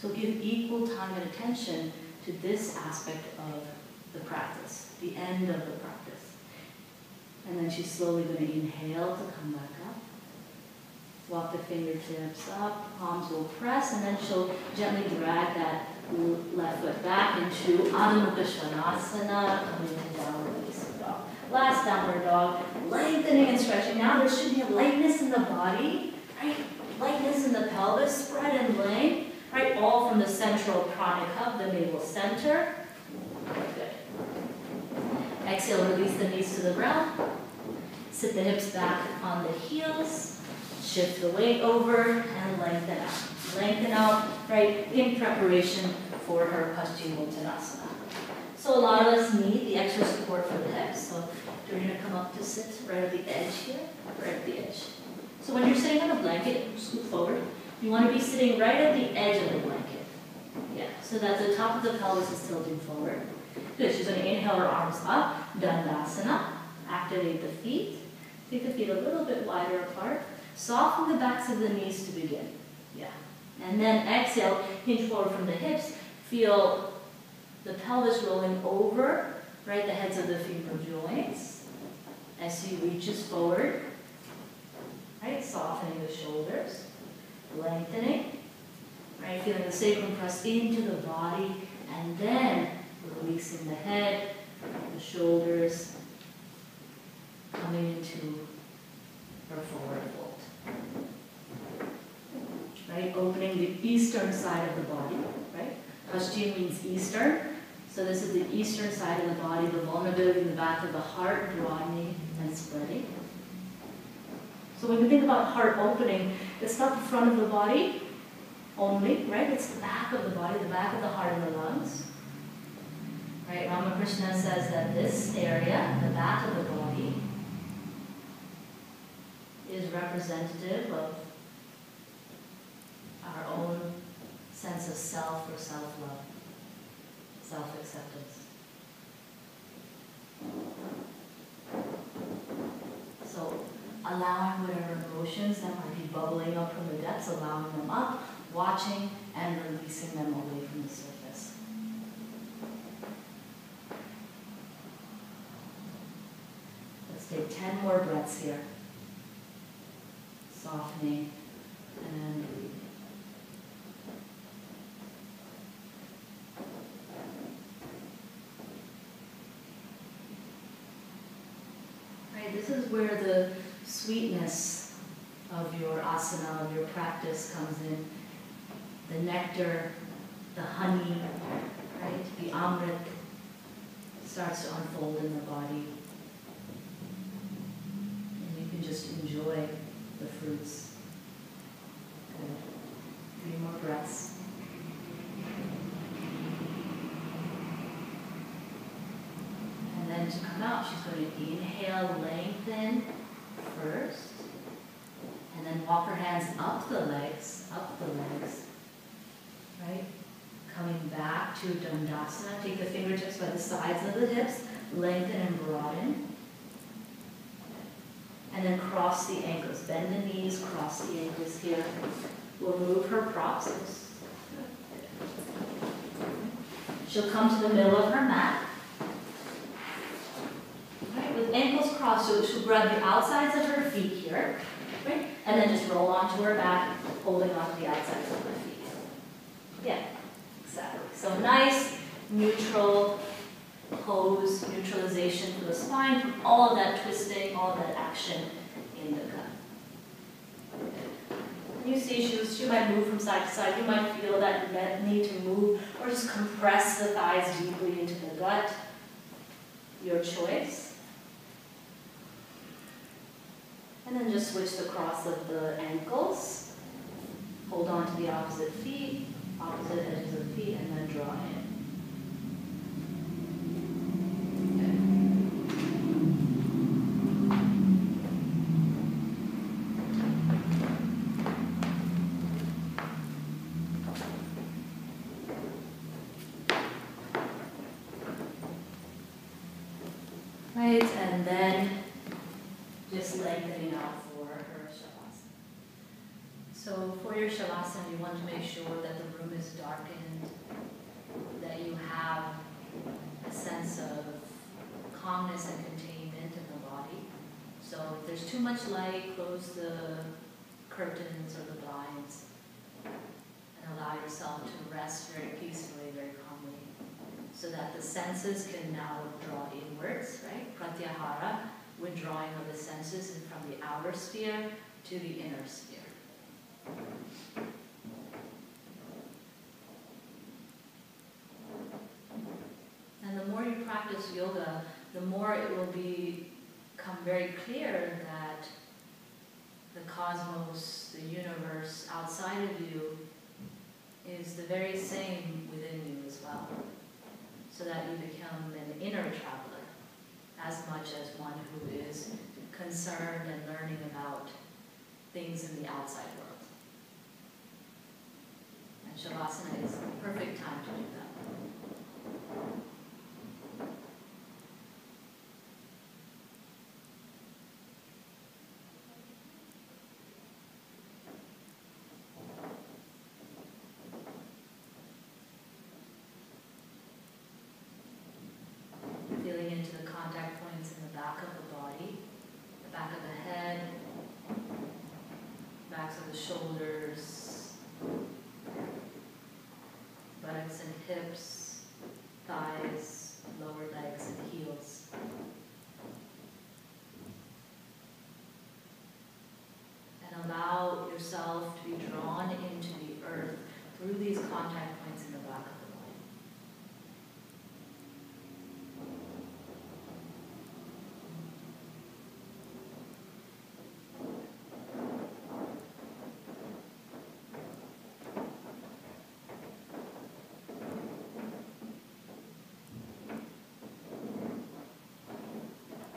So give equal time and attention to this aspect of the practice, the end of the practice. And then she's slowly going to inhale to come back up. Walk the fingertips up, palms will press, and then she'll gently drag that left foot back into Adho Mukha Svanasana, coming into downward facing dog. Last downward dog, lengthening and stretching. Now there should be a lightness in the body, right? Lightness in the pelvis, spread and length, right? All from the central pranic hub, the navel center. Good. Exhale, release the knees to the ground. Sit the hips back on the heels. Shift the weight over and lengthen out. Lengthen out, right, in preparation for her Paschimottanasana. So a lot of us need the extra support for the hips. So you're going to come up to sit right at the edge here, right at the edge. So when you're sitting on a blanket, scoot forward. You want to be sitting right at the edge of the blanket. Yeah, so that the top of the pelvis is tilting forward. Good, she's going to inhale her arms up, Dandasana. Activate the feet. Take the feet a little bit wider apart. Soften the backs of the knees to begin. Yeah. And then exhale, hinge forward from the hips. Feel the pelvis rolling over, right, the heads of the femur joints. As she reaches forward, right, softening the shoulders, lengthening, right, feeling the sacrum press into the body, and then releasing the head, the shoulders, coming into or forward fold. Right, opening the eastern side of the body, right? Paschim means eastern, so this is the eastern side of the body, the vulnerability in the back of the heart, broadening and spreading. So when you think about heart opening, it's not the front of the body only, right? It's the back of the body, the back of the heart and the lungs. Right, Ramakrishna says that this area, the back of the body, is representative of our own sense of self or self-love, self-acceptance. So allowing whatever emotions that might be bubbling up from the depths, allowing them up, watching and releasing them away from the surface. Let's take 10 more breaths here. Softening and breathing. Right, this is where the sweetness of your asana, of your practice comes in. The nectar, the honey, right, the amrit starts to unfold in the body. And you can just enjoy the fruits. Good. 3 more breaths. And then to come out, she's going to inhale, lengthen first. And then walk her hands up the legs, right? Coming back to Dandasana. Take the fingertips by the sides of the hips, lengthen and broaden. And then cross the ankles. Bend the knees, cross the ankles here. We'll move her props. She'll come to the middle of her mat. Right, with ankles crossed, so she'll grab the outsides of her feet here, right? And then just roll onto her back, holding onto the outsides of her feet. Yeah, exactly. So nice, neutral pose, neutralization for the spine, from all of that twisting, all of that action in the gut. You see she might move from side to side. You might feel that need to move or just compress the thighs deeply into the gut. Your choice. And then just switch the cross of the ankles. Hold on to the opposite feet, opposite edges of the feet, and then draw in. Right, and then just lengthening out for her shavasana. So for your shavasana, you want to make sure that the room is darkened, that you have a sense of calmness and containment in the body. So if there's too much light, close the curtains or the blinds and allow yourself to rest very peacefully, very calmly, so that the senses can now draw inwards, right? Pratyahara, withdrawing of the senses from the outer sphere to the inner sphere. And the more you practice yoga, the more it will become very clear that the cosmos, the universe outside of you is the very same within you as well. So that you become an inner traveler as much as one who is concerned and learning about things in the outside world. And Shavasana is the perfect time to do that. Feeling into the contact points in the back of the body, the back of the head, backs of the shoulders, buttocks and hips, thighs, lower legs and heels. yourself to be drawn into the earth through these contact points in the back of the body.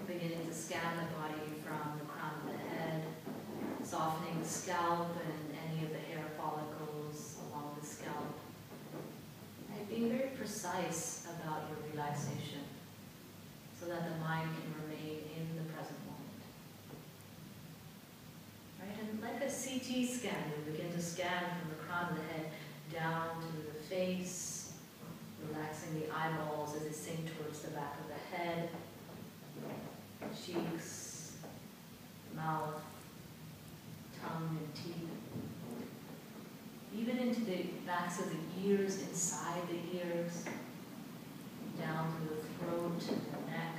Beginning to scan the body from the crown of the head, softening the scalp and any of the hair follicles along the scalp. Right? Being very precise about your relaxation so that the mind can remain in the present moment. Right? And like a CT scan, we begin to scan from the crown of the head down to the face, relaxing the eyeballs as they sink towards the back of the head, cheeks, mouth, tongue, and teeth. Even into the backs of the ears, inside the ears, down to the throat and the neck.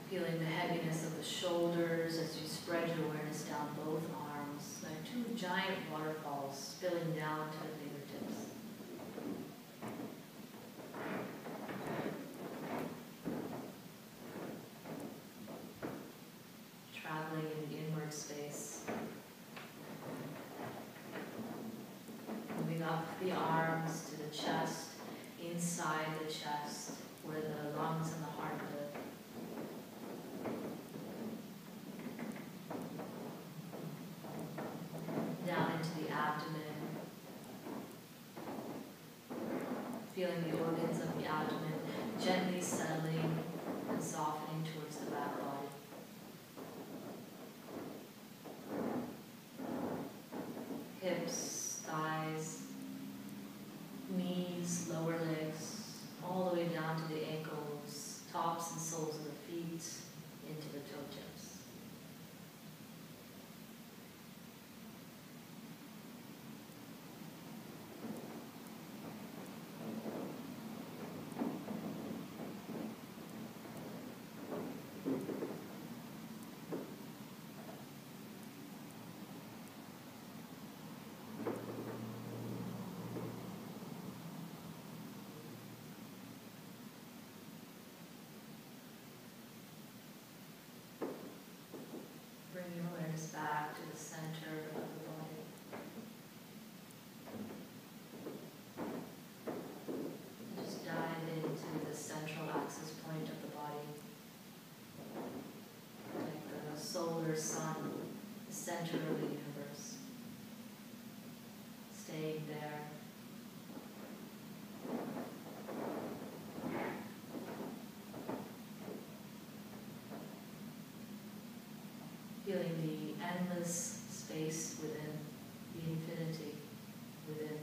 Feeling the heaviness of the shoulders as you spread your awareness down both arms, like two giant waterfalls spilling down to the fingertips. Traveling in the inward space. Moving up the arms to the chest, inside the chest, where the lungs and the heart live. Down into the abdomen. Feeling the organs of the abdomen gently settling and softening towards the back body. Hips, thighs, knees, lower legs, all the way down to the ankles, tops and soles of the feet, into the toe tips. Bring your awareness back to the center of the body. And just dive into the central axis point of the body. Like the solar sun, the center of the universe. Staying there. Feeling the endless space within, the infinity within.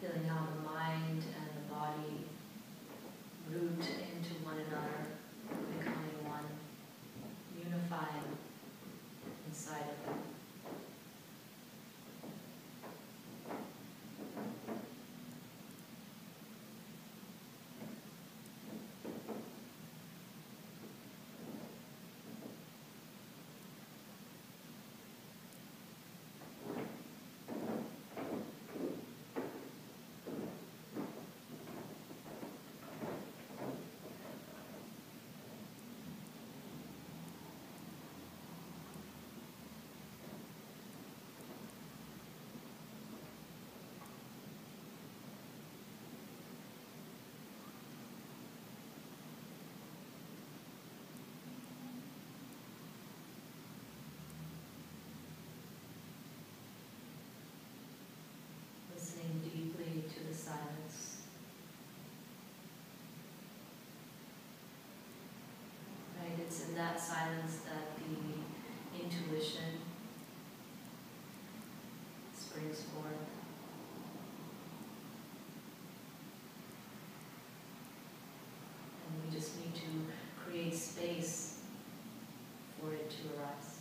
Feeling how the mind and the body root into one another, becoming one, unifying inside of them. silence, that the intuition springs forth. And we just need to create space for it to arise.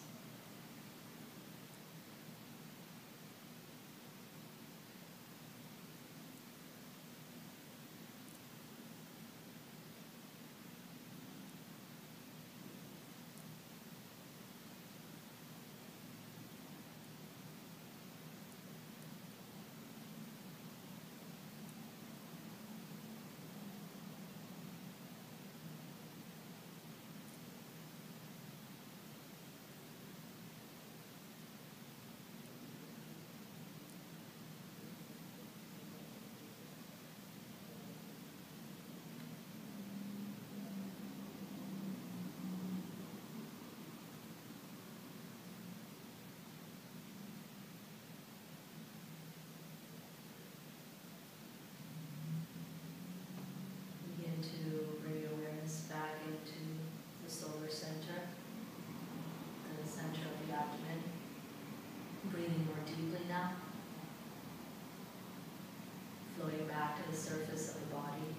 To bring your awareness back into the solar center, to the center of the abdomen. Breathing more deeply now. Flowing back to the surface of the body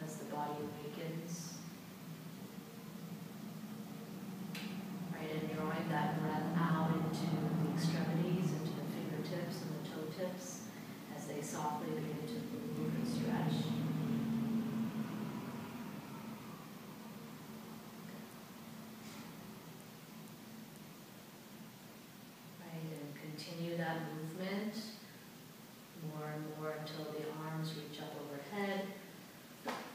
as the body awakens. Right, and drawing that breath out into the extremities, into the fingertips and the toe tips as they softly begin to move and stretch. Continue that movement more and more until the arms reach up overhead.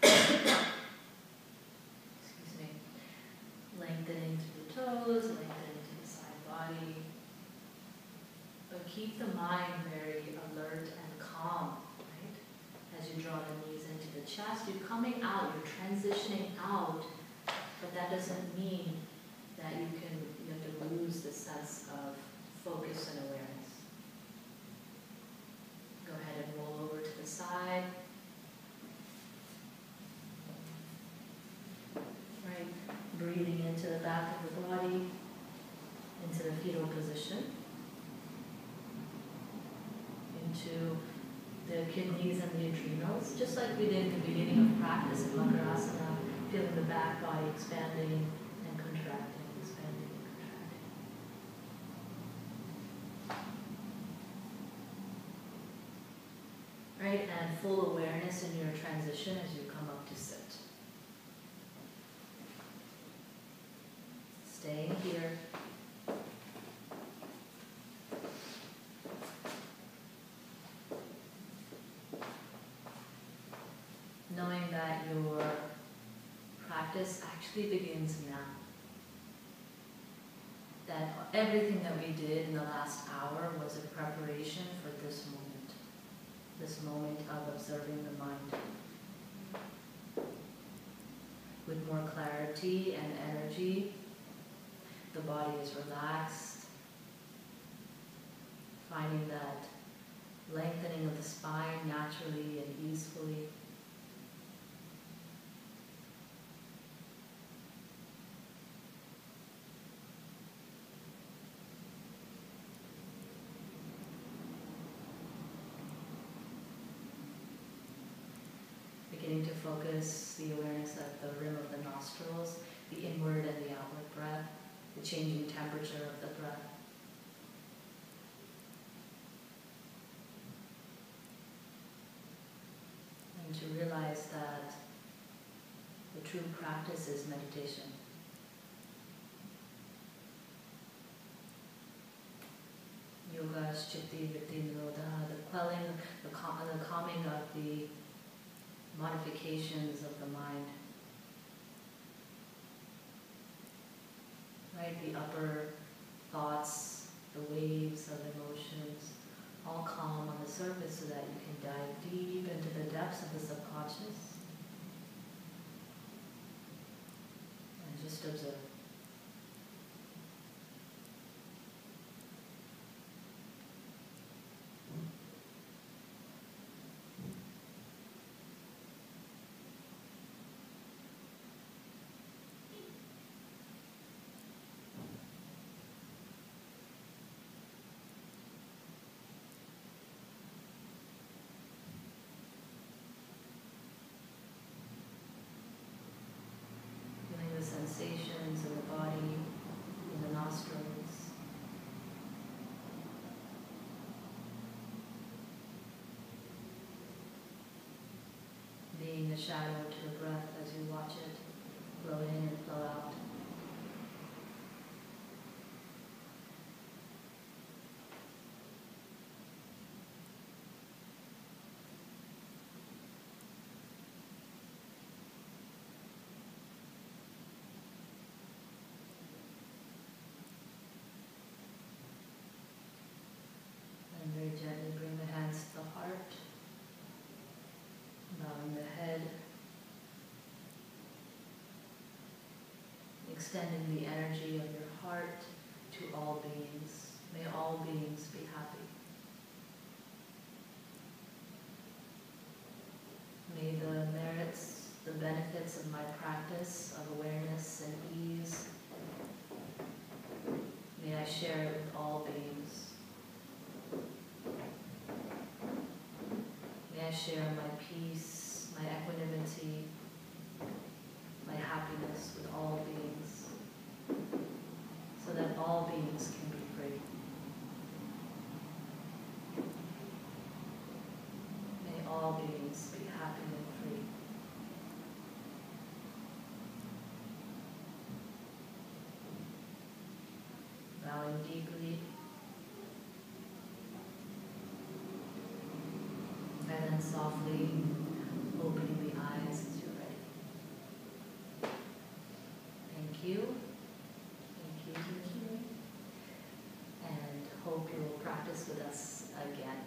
Excuse me. Lengthening through the toes, lengthening to the side body. But keep the mind very alert and calm, right? As you draw the knees into the chest, you're coming out, you're transitioning out, but that doesn't mean that you have to lose the sense of focus and awareness. Go ahead and roll over to the side. Right, breathing into the back of the body, into the fetal position, into the kidneys and the adrenals, just like we did in the beginning of practice in Makarasana, feeling the back body expanding and contracting, expanding and contracting. Right, and full awareness in your transition as you come up to sit. Staying here. Knowing that your practice actually begins now. That everything that we did in the last hour was a preparation for this moment of observing the mind. With more clarity and energy, the body is relaxed, finding that lengthening of the spine naturally and easily. Beginning to focus the awareness at the rim of the nostrils, the inward and the outward breath, the changing temperature of the breath. And to realize that the true practice is meditation. Yoga is chitti vritti nirodha, the quelling, the calming of the modifications of the mind. Right, the upper thoughts, the waves of emotions, all calm on the surface so that you can dive deep into the depths of the subconscious. And just observe. sensations in the body, in the nostrils. Being the shadow to the breath as you watch it flow in and flow out. And very gently bring the hands to the heart, bowing the head, extending the energy of your heart to all beings. May all beings be happy. May the merits, the benefits of my practice of awareness and ease, may I share it with all beings. May I share my peace, my equanimity, my happiness with all beings, so that all beings can be free. May all beings be happy and free. Bowing deeply, and then softly opening the eyes as you're ready. Thank you. Thank you. And hope you will practice with us again.